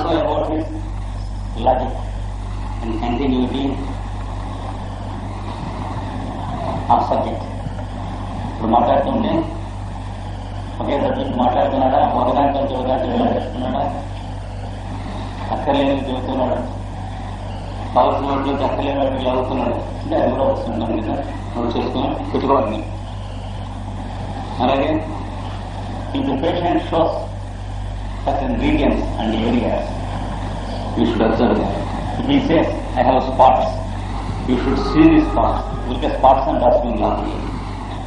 also about his logic and continuity of subject. ఇప్పుడు మాట్లాడుతుంటే ఒకే subject మాట్లాడుతున్నాడా, ఒకదాంతో ఒకదాంతో చేస్తున్నాడా, అక్కర్లేని చెబుతున్నాడు, కావాల్సిన వాటిలో అక్కర్లేని వాటికి అవుతున్నాడు అంటే అది కూడా వస్తుంటాం కదా, నోట్ చేసుకుని పెట్టుకోవాలి. అలాగే if the patient shows certain regions and areas, you should observe them. If he says, I have spots, you should see these spots. Look at spots and dustbin లాంటి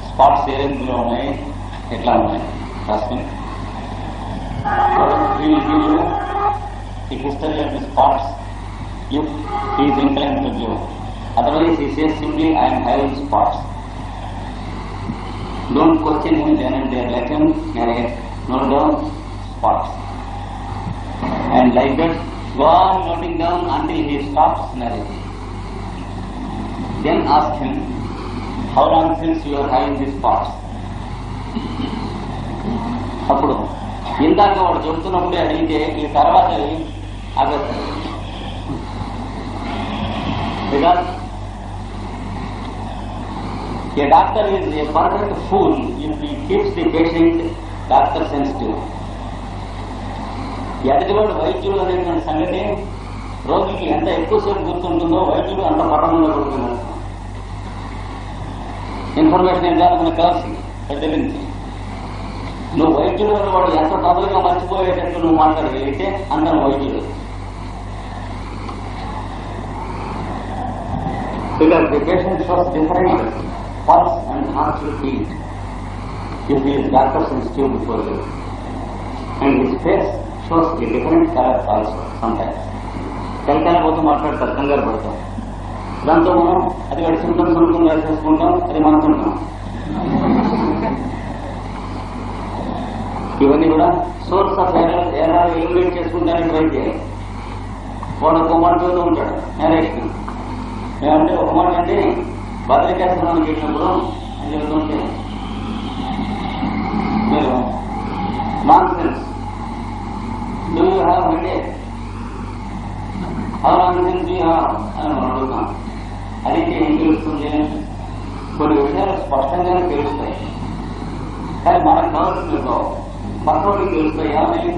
స్పాట్స్ ఏ రేంజ్లో ఉన్నాయి, ఎట్లా ఉన్నాయి dustbin. He will give you the history of the spots if he is inclined to give. Otherwise he says simply, I am having spots. Don't question him then and there, let him narrate, note down spots. And like that, go on noting down until he stops narrating. Then ask him, how long since you are having these spots? అప్పుడు ఇందాక వాడు చెబుతున్నప్పుడే అడిగితే ఈ తర్వాత అగదు. Because a doctor is a perfect fool if he keeps the patient doctor sensitive. ఎదుటివాడు వైద్యుడు అనేటువంటి సంగతి రోగికి ఎంత ఎక్కువసేపు గుర్తుంటుందో వైద్యుడు అంత పట్టణంలో గుర్తున్నాడు. ఇన్ఫర్మేషన్ ఏం కాదు మనకు కావాల్సింది దగ్గర నుంచి. నువ్వు వైద్యుడు వాడు ఎంత తొందరగా మర్చిపోయేటట్టు నువ్వు మాట్లాడగలిగితే అందరం వైద్యుడు. Because the patient shows different pulse and heart beat if he is doctor sensitive before you, and his face shows a different color also sometimes. కలికైనా పోతూ మాట్లాడతారు, కంగారు పడతాం. దాంతో మనం అది వాడి సింటమ్స్ అనుకుని రాసేసుకుంటాం, అది మనకుంటాం. ఇవన్నీ కూడా సోర్స్ ఆఫ్ ఎర్రర్ ఎలిమినేట్ చేసుకుంటానికి ట్రై చేయాలి. వాడు ఒక మాట చదువుతూ ఉంటాడు నేరేషన్. ఏమంటే ఒక మాట అంటే భద్రకాశ్రమానికి వెళ్ళినప్పుడు అని చెబుతుంటే మీరు non sense do you have అంటే నాన్ సెన్స్ అని మనం అడుగుతాం. అది ఏం తెలుస్తుంది? కొన్ని విషయాలు స్పష్టంగానే తెలుస్తాయి, కానీ మనకు కావాల్సింది పక్కడికి తెలుస్తాయి. ఏమని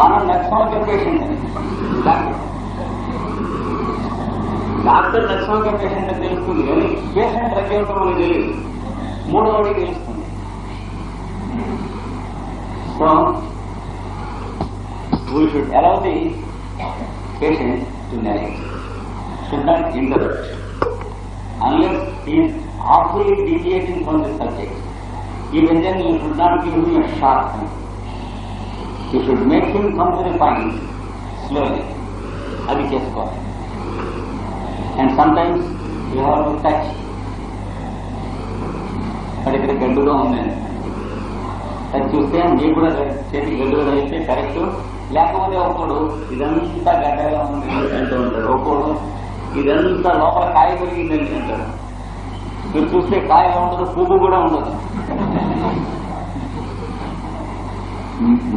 మనం లక్ష్మణ పేషెంట్ డాక్టర్ లక్ష్మణ పేషెంట్ అని తెలుస్తుంది, కానీ పేషెంట్ రకేమిటో మనకు తెలియదు, మూడవడికి తెలుస్తుంది. So we should allow the patient to narrate, should not interrupt unless he is awfully deviating from the subject. Even then you should not give him a sharp point. You should make him come to the point slowly. అది చేసుకోవాలి. And sometimes you have to touch. అది ఇక్కడ గడ్డుగా ఉందండి, అది చూస్తే మీకు కూడా చేతి గడ్డుగా అయితే కరెక్ట్, లేకపోతే ఒకడు ఇదంతా గడ్డగా ఉంది అంటూ ఉంటాడు, ఒకడు ఇదంతా లోపల కాయ పెరిగిందని అంటాడు. మీరు చూస్తే కాయ ఉండదు, పువ్వు కూడా ఉండదు.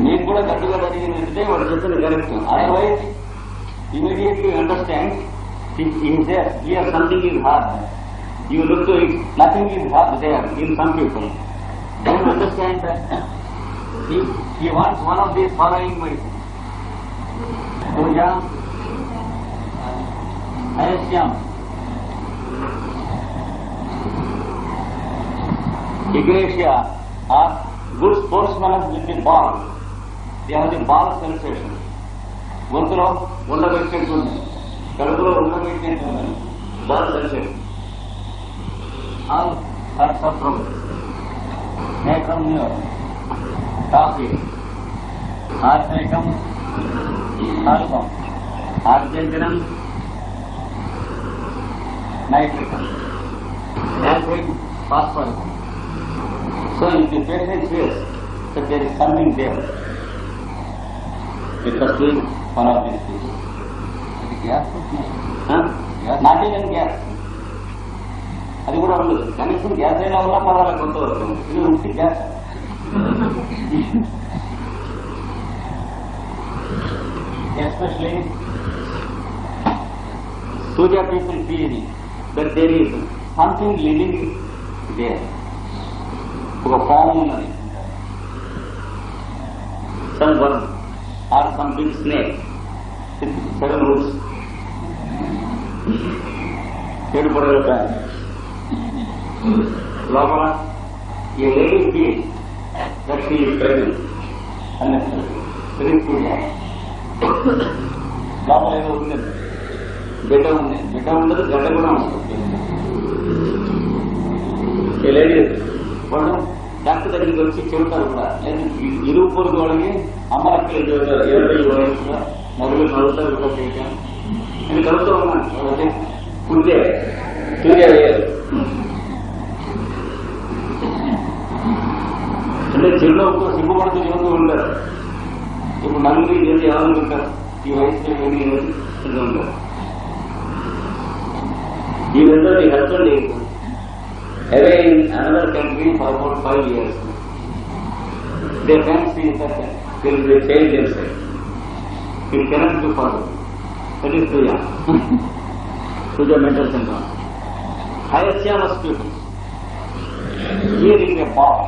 మీకు కూడా గడ్డుగా జరిగిందంటే వాడు చెప్పింది correct. Otherwise immediately understand here something is hard. You look to it, nothing is hard there in some people. Don't understand that. He wants one of these following medicine. Puja, Arishyam, Ignatia are good sportsmen with the ball. They have the ball sensation. గొంతులో ఉండబెట్టేస్తుంది, కడుపులో ఉండబెట్టేస్తుంది, ball sensation. All are from Necrum near coffee, arsenicum, album, argentinum, nitricum, acid, phosphorus. So if the patient feels that there is something there, it must be one of these things. Not even gas. అది కూడా ఉండదు, కనీసం gas అయినా వల్ల పర్వాలేదు కొంతవరకు. ఇది ఉంటే gas. especially Puja people feel that there is something living there. ఒక ఫామ్ ఉన్నది, some worm or some big snake with 7 roots, 7 పొడవుల లోపల a lady feels that she is pregnant unnecessarily. లోపల ఏదో ఉంది, బిడ్డ ఉంది, బిడ్డ ఉండదు, గడ్డ కూడా ఉంటుంది. ఏ లేడీ వాళ్ళు డాక్టర్ దగ్గరికి వచ్చి చెబుతారు కూడా, ఇరుగు పొరుగు వాళ్ళకి అమ్మలకి చెబుతారు, 20 వయసులో మొదలు నడుస్తారు కూడా చేయటం. నేను కలుగుతూ ఉన్నాను వాళ్ళకి పుట్టే సూర్యాయ్యారు అంటే చిరునవ్వుతో సిగ్గుపడుతూ చెబుతూ ఉంటారు. ఇప్పుడు నలుగురు ఏది ఎవరుంటారు ఈ వయసులో ఏమి ఉంటారు. ఈ విధంగా నీ husband away in another country for about 5 years. They can't see that till they change themselves. It cannot be followed. That is Puja. Puja mental syndrome. Hayasyamas people. Here is a bomb.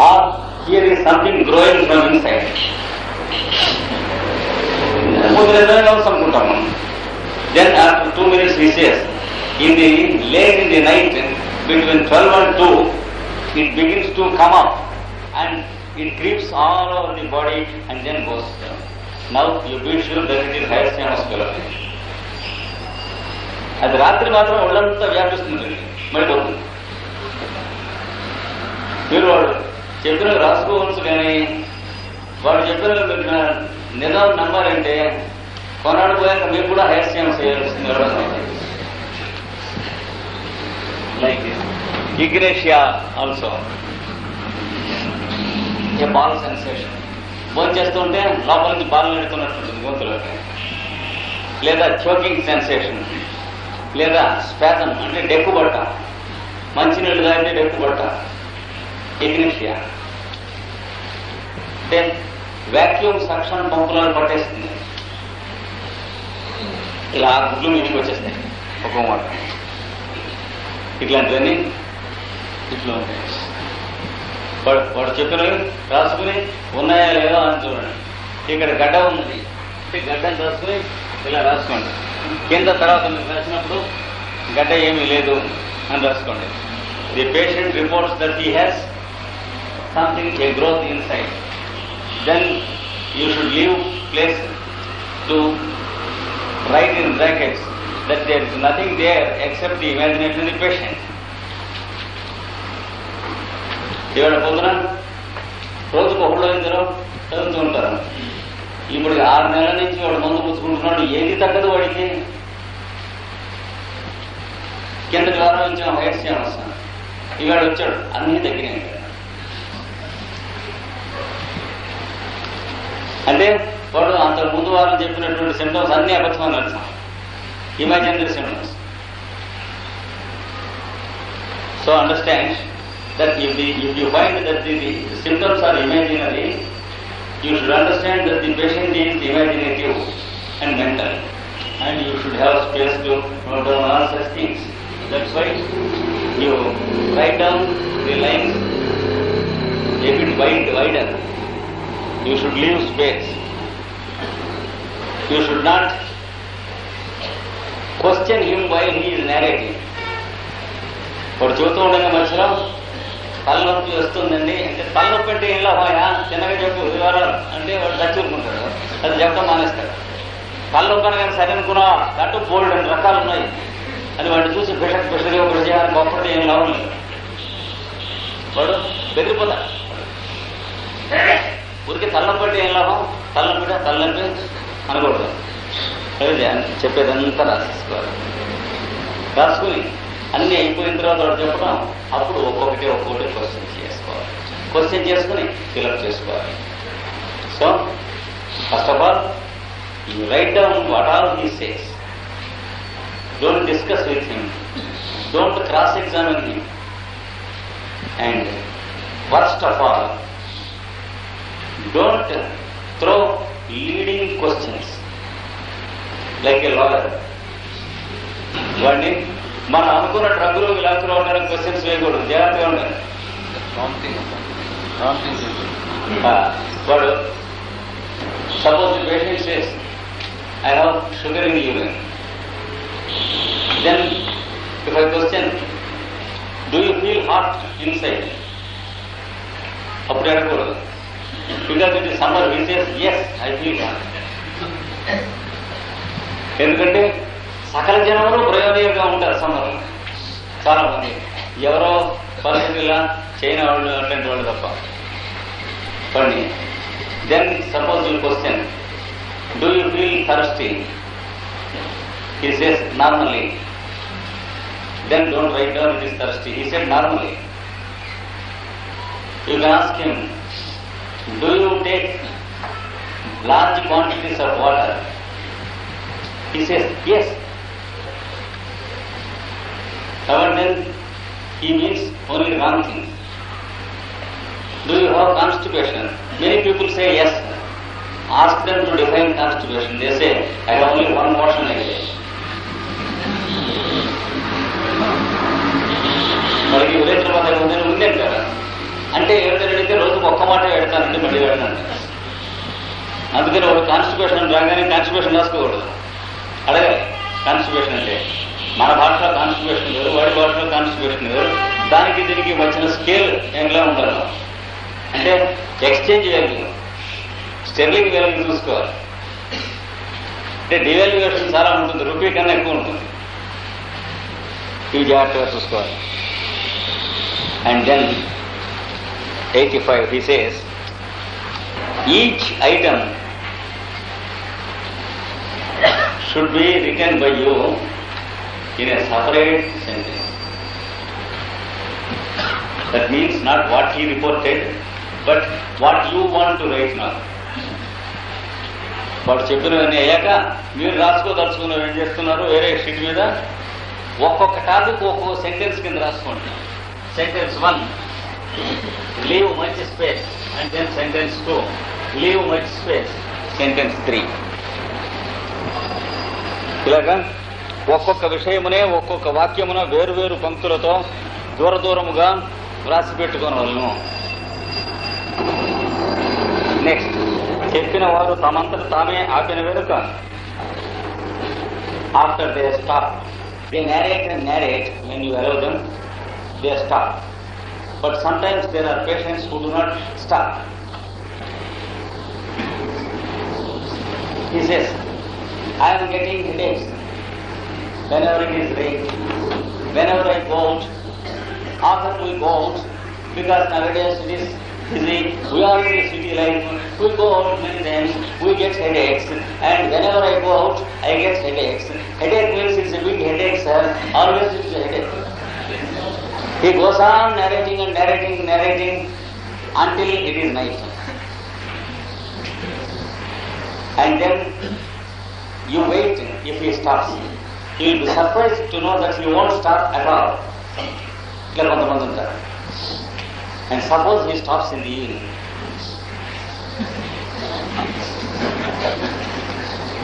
Or here is something growing from inside. Then after 2 minutes he says, late in the night, between 12 and 2, it begins to come up and it creeps all over the body and then goes down. Now you be sure that it is Hayasyamas phenomenon. అది రాత్రి మాత్రం ఒళ్ళంతా వ్యాపిస్తుందండి, మళ్ళీ మీరు వాడు చెప్పిన రాసుకోవచ్చు. కానీ వాడు చెప్పిన నిజం నమ్మారంటే కొనాడు పోయాక మీరు కూడా హైస్యామస్ చేయాల్సింది. Like this. Ignatia also. A ball sensation. భోజనం చేస్తుంటే లోపల నుంచి బాల్ నడుతున్నట్టుంటుంది గొంతులోకి, లేదా చోకింగ్ సెన్సేషన్, లేదా స్పాజమ్ అంటే డెక్కుబట్ట, మంచినీళ్ళు తాగితే డెక్కుబట్ట. ఇగ్నిషియా అంటే వ్యాక్యూమ్ సక్షన్ పంపులను పట్టేస్తుంది. ఇలా గుడ్లు మీదికి వచ్చేస్తాయి ఒక మాట. ఇట్లాంటివన్నీ ఇట్లా ఉంటాయి. వాడు చెప్పినవి రాసుకుని ఉన్నాయా లేదా అని చూడండి. ఇక్కడ గడ్డ ఉన్నది, గడ్డని రాసుకుని ఇలా రాసుకోండి. కింద తర్వాత మీరు రాసినప్పుడు గడ్డ ఏమీ లేదు అని రాసుకోండి. The patient reports that he has something, a growth inside. Then you should leave place to write in brackets that there is nothing there except the imagination of the patient. ఇవాళ పొద్దున రోజుకు ఒకళ్ళు ఇద్దరు చదువుతూ ఉంటారు. ఇప్పుడు 6 నెలల నుంచి వాడు మందు పుచ్చుకుంటున్నాడు, ఏది తగ్గదు వాడికి. కిందటి వారం నుంచి హైస్యామస్, ఇవాడు వచ్చాడు అన్నీ తగ్గినాయి. అంటే వాడు అంతకు ముందు వారం చెప్పినటువంటి సింటమ్స్ అన్ని అబద్ధమని అర్థం, imaginary symptoms. So understand that if you find that the symptoms are imaginary, you should understand that the patient is imaginative and mental, and you should have space to note down all such things. That's why you write down the lines a bit wider. You should leave space. You should not question him while he is narrating. వాడు చెబుతూ ఉండగా మధ్యలో తలనొప్పి వస్తుందండి అంటే, తలనొప్పి అంటే ఏం లాభాయా, చిన్నగా చెప్పు వివరాలు అంటే వాడు దచ్చుకుంటాడు, అది చెప్పడం మానేస్తాడు. తలనొప్పి అనగానే సరే అనుకున్నా దాంట్లో బోల్డ్ 2 రకాలు ఉన్నాయి అని వాడిని చూసి బిషగా ప్రజాన్ని గొప్పది ఏం లాభం లేదు. వాడు బెదిరిపోతాడు. ఊరికి తలనొప్పి అంటే ఏం లాభం, తలనొప్పి అనకూడదు. అదే చెప్పేదంతా రాసేసుకోవాలి. రాసుకుని అన్నీ అయిపోయిన తర్వాత వాడు చెప్పడం, అప్పుడు ఒక్కొక్కటి క్వశ్చన్ చేసుకుని ఫిలప్ చేసుకోవాలి. So first of all you right down what all he says. Don't discuss with him, don't cross examine him, and first of all don't throw leading questions, like a lawyer. వాడిని మనం అనుకున్న డ్రగ్గులు విలాసులు ఉండడానికి questions వేయకూడదు, జాగ్రత్తగా ఉండాలి. వాడు suppose the patient says I have sugar in urine, then if I question do you feel hot inside, అప్పుడు అడగకూడదు. Because it is summer, he says yes I feel hot. ఎందుకంటే సకల జనములు ప్రయోజనంగా ఉంటారు సమ్మర్, చాలా మంది. ఎవరో పరిస్థితుల్లో చైనా వాళ్ళు అట్లాంటి వాళ్ళు తప్ప పండి. Then suppose you question do you feel thirsty, he says normally, then don't write down it is thirsty. He said normally. You can ask him, do you take large quantities of water? He says yes. However, then he means only wrong thing. Do you have constipation? Many people say yes. Ask them to define constipation. They say I have only one portion a day. వాళ్ళకి ఉదయం మాత్రం ఉందని ఉందేం కదా అంటే ఏమిటంటే రోజుకు ఒక్క మాట పెడతానంటే మళ్ళీ పెడతాను. అందుకని వాడు కాన్స్టిట్యూషన్ రాగానే కాన్స్టిట్యూషన్ రాసుకోకూడదు, అడగాలి. కాన్స్టిట్యూషన్ అంటే మన భాషలో కాన్స్టిట్యూషన్ వేరు, వాడి భాషలో కాన్స్టిట్యూషన్ వేరు. దానికి దీనికి వచ్చిన స్కేల్ ఎలా ఉండాలి అంటే ఎక్స్చేంజ్ వాల్యూ, స్టెర్లింగ్ వాల్యూ చూసుకోవాలి. అంటే డివాల్యుయేషన్ చాలా ఉంటుంది, రూపీ కన్నా ఎక్కువ ఉంటుంది. ఇవి జాగ్రత్తగా చూసుకోవాలి. And then 85 he says each item should be written by you in a separate sentence. That means not what he reported but what you want to write now. వాడు చెప్పినవన్నీ అయ్యాక మీరు రాసుకోదలుచుకున్నారు, ఏం చేస్తున్నారు, వేరే షీట్ మీద ఒక్కొక్క టాపిక్ ఒక్కొక్క సెంటెన్స్ కింద రాసుకోండి. Sentence 1, leave much space, and then sentence 2, leave much space, sentence 3. ఇలాగా ఒక్కొక్క విషయమునే ఒక్కొక్క వాక్యమున వేరువేరు పంక్తులతో దూర దూరముగా వ్రాసి పెట్టుకుని వాళ్ళను. నెక్స్ట్, చెప్పిన వారు తమంతట తామే ఆపిన వెనుక after they stop, they narrate and narrate when you allow them. They stop. But sometimes there are patients who do not stop. He says, I am getting headaches whenever it is rain. Whenever I go out, often we go out because nowadays it is busy. We are in the city life. We go out many times. We get headaches. And whenever I go out, I get headaches. Headache means it's a big headache, sir. Always it's a headache. He goes on narrating and narrating and narrating until it is night. And then you wait if he stops. He will be surprised to know that he won't stop at all. And suppose he stops in the evening.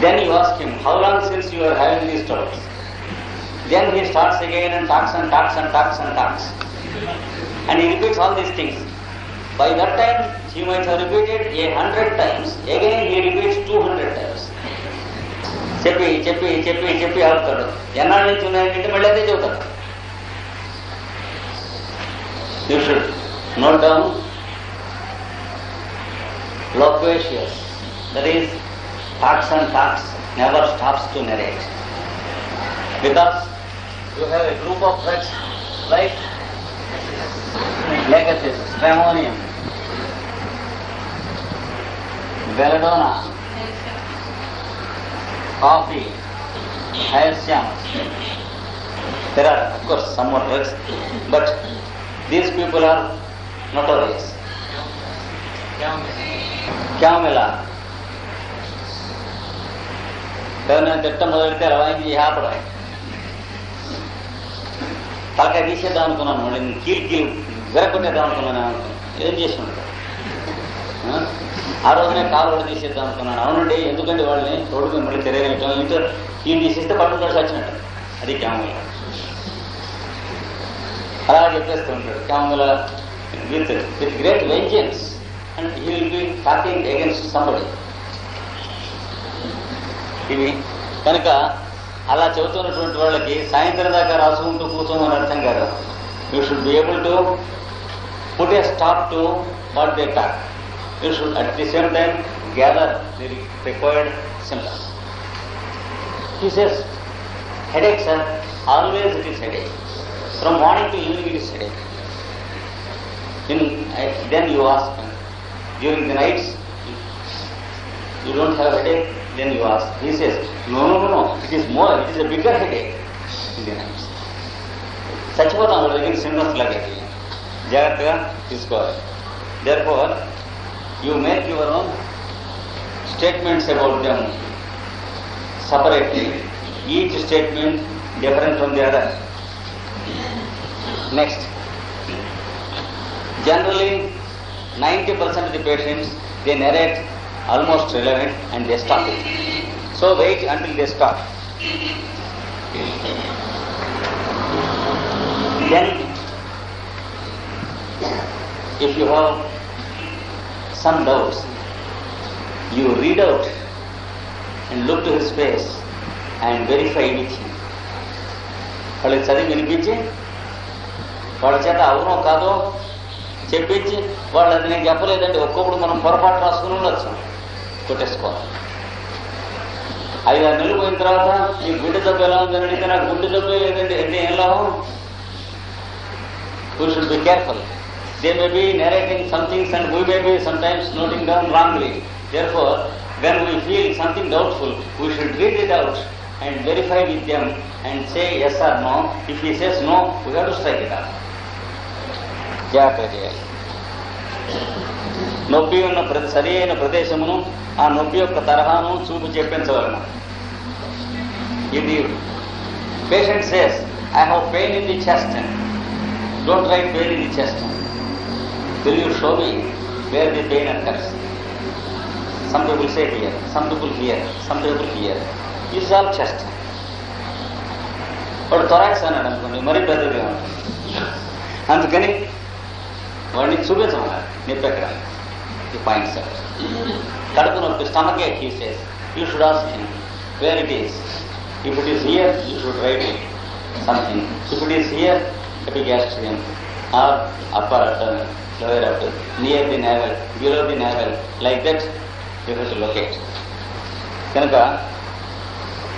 Then you ask him, how long since you are having these troubles? Then he starts again and talks and talks and talks and talks. And he repeats all these things. By that time, he might have repeated 100 times. Again, he repeats 200 times. చెప్పి చెప్పి చెప్పి చెప్పి ఆడుతాడు. ఎన్నాళ్ళ నుంచి ఉన్నాయంటే మళ్ళీ అదే చెబుతాడు. You should note down loquacious. That is, talks and talks, never stops to narrate. Because you have a group of drugs like Legacy, Stramonium, Belladonna, coffee, hyacinth. There are, of course, some more drugs, but these people are notorious. Camomilla. ఎవరైనా తిట్టం మొదలెడితే అలా వాయించి ఆపడం. తలకాయ తీసేద్దాం అనుకున్నాను, కీలు విరగొట్టేద్దాం అనుకున్నాను. ఏం చేసి ఉంటాడు? ఆ రోజునే కాలు కూడా తీసేద్దాం అనుకున్నాను. అవునండి, ఎందుకంటే వాళ్ళని రోడ్డు మళ్ళీ తెలియగలటం ఇంట్లో ఈ తీసేస్తే పట్టుకుంటాడు వచ్చినట్టు. అది క్యాముల. అలా చెప్పేస్తూ ఉంటాడు క్యాముల with great vengeance and he will be talking against somebody. ఇవి కనుక అలా చెబుతున్నటువంటి వాళ్ళకి సాయంత్రం దాకా రాసుకుంటూ కూర్చోమని అర్థం కాదు. You should be able to put a stop to what they talk. You should at the same time gather the required symptoms. He says, headache sir, always it is headache. From morning to evening it is headache. Then you ask, during the nights you don't have headache, then you ask. He says, no, it is a bigger headache in the nights. చచ్చిపోతాం వాళ్ళ దగ్గర symptoms లాగా జాగ్రత్తగా తీసుకోవాలి. Therefore, you make your own statements about them separately. Each statement different from the other. Next, generally 90% of the patients, they narrate almost relevant and they stop it. So wait until they stop. Then if you have some doubts, you read out and look to his face and verify with him. వాళ్ళకి చదివి వినిపించి వాళ్ళ చేత అవునో కాదో చెప్పించి వాళ్ళు అది నేను చెప్పలేదంటే ఒక్కొక్కడు మనం పొరపాటు రాసుకుని ఉండొచ్చు, కొట్టేసుకోవాలి. 5-6 నెలలు పోయిన తర్వాత ఈ గుండె జబ్బు ఎలా ఉందని అడిగితే నాకు గుండె జబ్బు లేదండి అంటే ఏం లాభం? We should be careful. They may be narrating some things and we may be sometimes noting down wrongly. Therefore, when we feel something doubtful, we should read it out and verify with them and say yes or no. If he says no, we have to strike it off. జాగ్రత్త చేయాలి. నొప్పి ఉన్న సరి అయిన ప్రదేశమును ఆ నొప్పి యొక్క తరహాను చూపు చెప్పించవలను. ఇది patient says I have pain in the chest, don't write pain in the chest. Will you show me where the pain occurs? Some people say here, some people here, some people here. This is all chest. వాడు thorax అన్నాడు అనుకోండి, మరీ పెద్దగా ఉంటుంది. అందుకని వాడిని చూపించమన్నారు నొప్పి ఎక్కడ. ది పాయింట్స్ కడుపు నొప్పి, stomach ache, he says you should ask him where it is. If it is here you should write it something. If it is here epigastrium or upper abdomen, lower abdomen, near the navel, below the navel, like that you have to locate. కనుక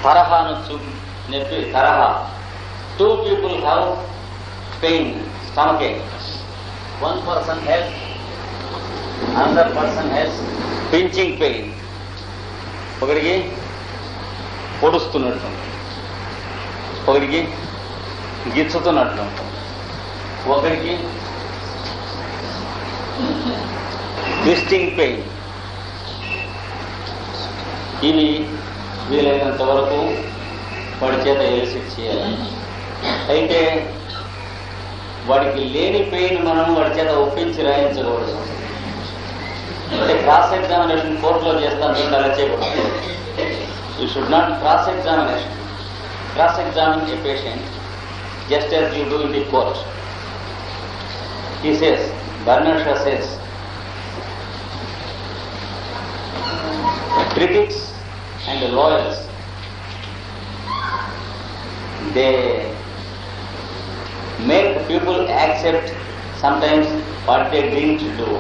తరహాను నొప్పి తరహా. 2 people have pain, stomach ache. One person has, another person has pinching pain. ఒకరికి పొడుస్తున్నట్టు, ఒకరికి గిచ్చుతున్నట్టు, ఒకరికి twisting pain. ఇవి వీలైనంత వరకు వాడి చేత ఎలిసిట్ చేయాలి. అయితే వాడికి లేని పెయిన్ మనం వాడి చేత ఒప్పించి రాయించకూడదు. అంటే క్రాస్ ఎగ్జామినేషన్ కోర్టులో చేస్తాను అలా చేయకూడదు. You should not cross examination. Cross examine A patient just as you do in the court. He says, Bernard Shaw says, critics and lawyers, they make people accept sometimes what they didn't do.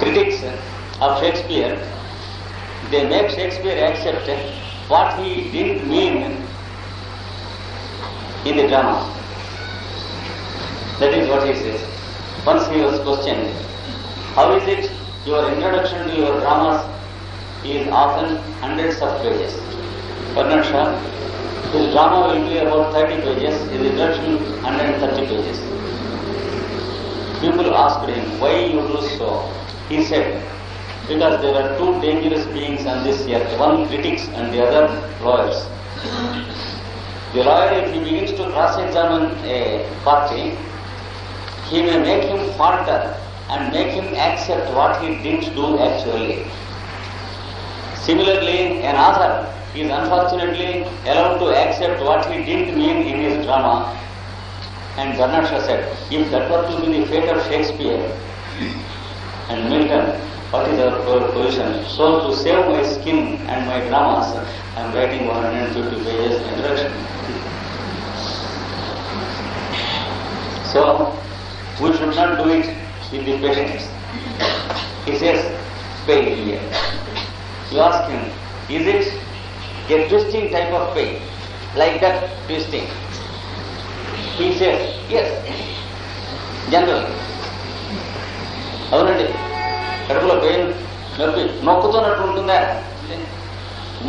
Critics of Shakespeare, they make Shakespeare accept what he didn't mean in the drama. That is what he says. Once he was questioned, how is it your introduction to your dramas is often hundreds of pages? Bernard Shaw, his drama will be about 30 pages, his introduction 130 pages. People asked him, why you do so? He said, because there are 2 dangerous beings on this earth, one critics and the other lawyers. The lawyer, if he begins to cross-examine a party, he may make him falter and make him accept what he didn't do actually. Similarly, an author is unfortunately allowed to accept what he didn't mean in his drama. And Bernard Shaw said, if that were to be the fate of Shakespeare and Milton, what is our position? So to save my skin and my dramas, I am writing 150 pages introduction. So, we should not do it with the patients. He says, pain here. You ask him, is it a twisting type of pain? Like that twisting? He says, yes. Generally. అవునండి కడుపులో pain నొప్పి నొక్కుతున్నట్టు ఉంటుందా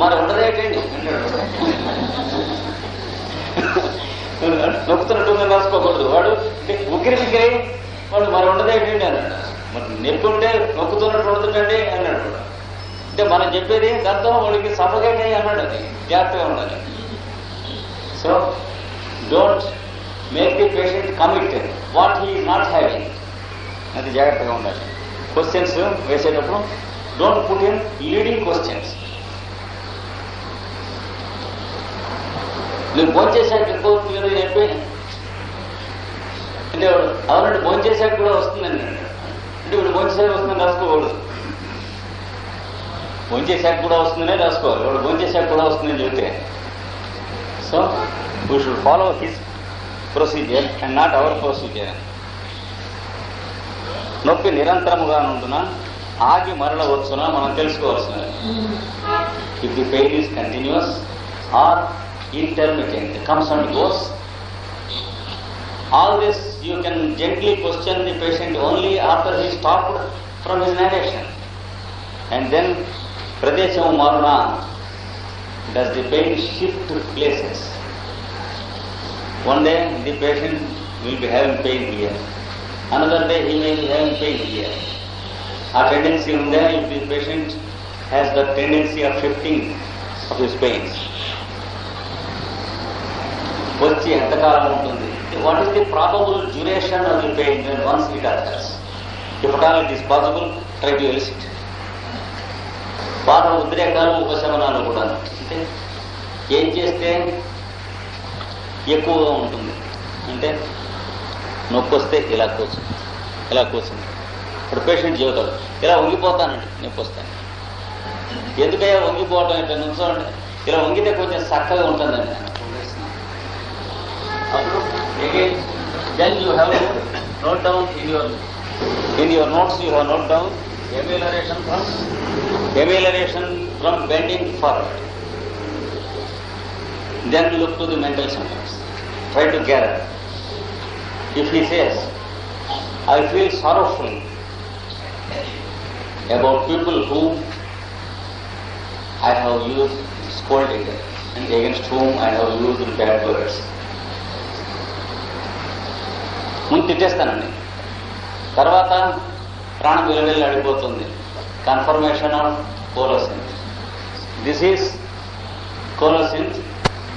మరి ఉండదేటండి అంటాడు. నొక్కుతున్నట్టుందని రాసుకోకూడదు. వాడు ఉక్కిరి బిక్కిరి వాడు మరి ఉండదేటండి అన్నాడు. మరి నొప్పి ఉంటే నొక్కుతున్నట్టు ఉంటుందండి అన్నాడు. అంటే మనం చెప్పేది దాంతో వాడికి సఫకేట్ అయ్యి అన్నాడు. అది జాగ్రత్తగా ఉండాలి. So don't make the patient commit what he is not having. అది జాగ్రత్తగా ఉండాలి. క్వశ్చన్స్ వేసేటప్పుడు don't put in leading questions. నువ్వు భోంచేసాక ఎక్కువ వస్తుంది కదా చెప్పి అంటే అవునంటే భోంచేసాక కూడా వస్తుందండి అంటే ఇప్పుడు భోంచేసాక వస్తుందని రాసుకోకూడదు. భోంచేసాక కూడా వస్తుందనే రాసుకోవాలి. వాడు భోంచేసాక కూడా వస్తుందని చెబితే so we should follow his procedure and not our procedure. నొప్పి నిరంతరముగా ఉంటున్నా ఆగి మరలవచ్చునా మనం తెలుసుకోవాల్సినది. If the pain is continuous or intermittent, comes and goes. All this you can gently question the patient only after he stopped from his narration. And then, pradesham maruna, does the pain shift places? One day the patient will be having pain here. Another day he may be having pain here. A tendency in there if the patient has the tendency of shifting of his pains. వచ్చి ఎంతకాలం ఉంటుంది? What is the probable duration of the pain when once it occurs? If at all it is possible, try to illicit. బాధ ఉద్రేకాలు ఉపశమనాలు కూడా అంటే ఏం చేస్తే ఎక్కువగా ఉంటుంది అంటే నొప్పి వస్తే ఇలా కూర్చుంది, ఇలా కూర్చుంది. ఇప్పుడు పేషెంట్ చెబుతాడు ఇలా వంగిపోతానండి, నొప్పి వస్తాను. ఎందుకయ్యా వంగిపోవటం ఇట్లా నుంచోండి, ఇలా వంగితే కొంచెం చక్కగా ఉంటుందండి. Again, then you have to note down in your notes. You have note down amelioration from bending forward. Then look to the mental symptoms. Try to gather. If he says, "I feel sorrowful about people whom I have used scolding and against whom I have used bad words." ముందు తిట్టేస్తానండి, తర్వాత ప్రాణం విలువెళ్ళి అడిగిపోతుంది. Confirmation of colocynth. This is colocynth,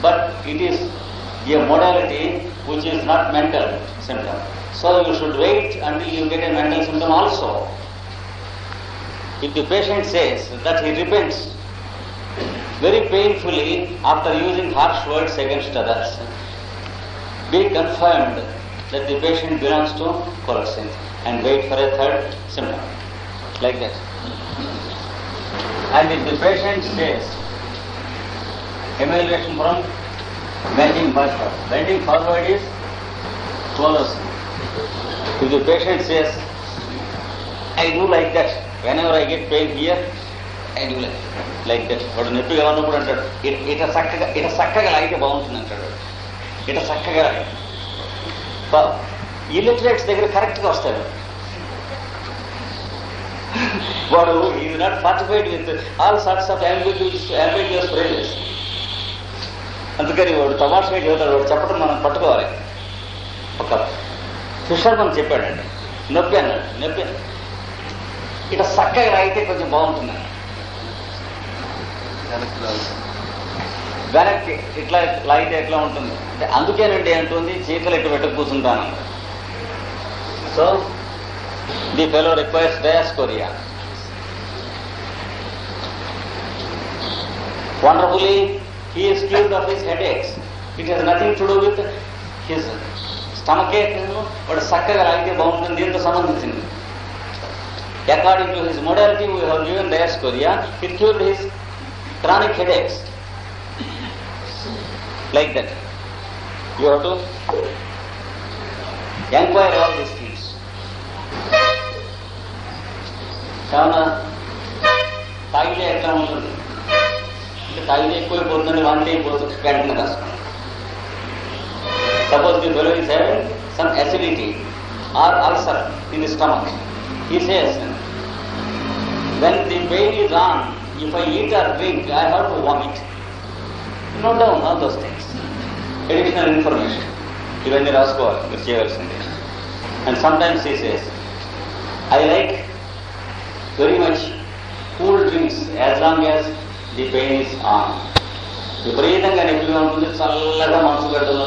but it is a modality which is not mental symptom. So you should wait until you get a mental symptom also. If the patient says that he repents very painfully after using harsh words against others, be confirmed that the patient belongs to coercion and wait for a third symptom. Like that. And if the patient says amelioration from bending forward is coercion. If the patient says, I do like that, whenever I get pain here, I do like that. వాడు నొప్పిగా ఉన్నప్పుడు అంటాడు ఇట చక్కగా లాగితే బాగుంటుంది అంటాడు. ఇట చక్కగా లాగి ఇలిటరేట్స్ దగ్గర కరెక్ట్గా వస్తాడు. వాడు is not fortified with all sorts of ambiguous phrases. అందుకని వాడు తమాషగా చెబుతాడు. వాడు చెప్పడం మనం పట్టుకోవాలి. ఒక ఫిషర్ మనం చెప్పాడండి, నొప్పి అన్నాడు. నొప్పి ఇట చక్కగా రాయితే కొంచెం బాగుంటుంది. వెనక్కి ఇట్లా లాగితే ఎట్లా ఉంటుంది అంటే అందుకేనండి అంటుంది చీకలు ఎట్టు పెట్ట కూర్చుంటాను. So The fellow requires diascoria. Wonderfully, he is cured of his headaches. It has nothing to do with his stomach ache, but చక్కగా లాగితే బాగుంటుంది, దీంతో సంబంధించింది. According to his modality, we have given diascoria. It cured his chronic headaches. Like that. You have to enquire all these things. కావున తాగితే ఎట్లా ఉంటుంది, తాగితే ఎక్కువైపోతుందని వాంతి అయిపోతుంది, వెంటనే రాసుకోండి. Suppose the fellow is having some acidity or ulcer in the stomach. He says, when the pain is on, if I eat or drink, I have to vomit. Note down all those things. Additional information. ఇవన్నీ రాసుకోవాలి, మీరు చేయవలసింది. And sometimes he says, I like very much cool drinks as long as the pain is on. విపరీతంగా నొప్పిగా ఉంటుంది, చల్లగా మనసు గడ్డలో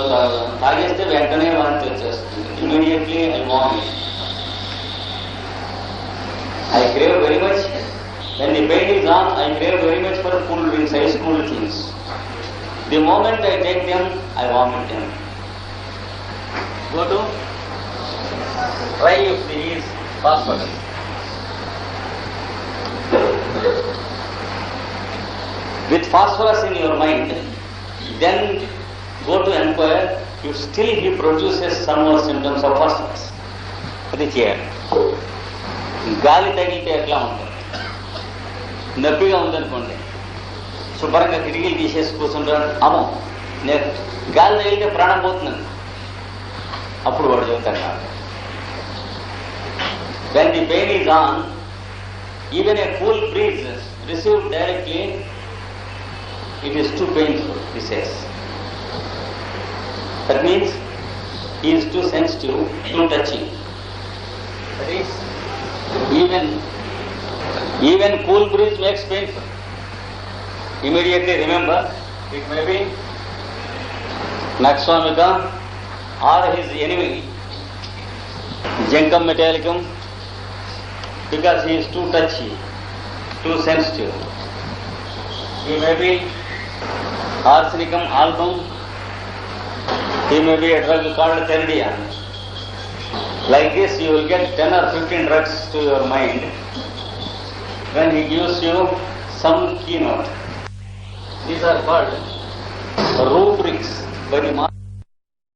తాగేస్తే వెంటనే వాంతి వచ్చేస్తుంది. Immediately I vomit. I crave very much, when the pain is on, I crave very much for cool drinks, ice cool things. The moment I take them, I vomit them. Go to try if there is phosphorus. With phosphorus in your mind, then go to inquire if still he produces some more symptoms of phosphorus. అది చేయాలి. గాలి తగిలితే ఎట్లా ఉంటుంది, నొప్పిగా ఉందనుకోండి, శుభ్రంగా కిటికీలు తీసేసి కూర్చుంటాడు, అమ్మో నేను గాలి తగిలితే ప్రాణం పోతున్నాను, అప్పుడు వాడు చెబుతాడు. When the pain is on, even a cool breeze received directly, it is too painful, he says. That means he is too sensitive, too touchy. That is, even cool breeze makes painful. Immediately remember, it may be Nakswamika or his enemy, Jankum metallicum, because he is too touchy, too sensitive. He may be Arsenicum album, he may be a drug called Theridion. Like this, you will get 10 or 15 drugs to your mind when he gives you some keynote. These are called rubrics by the master.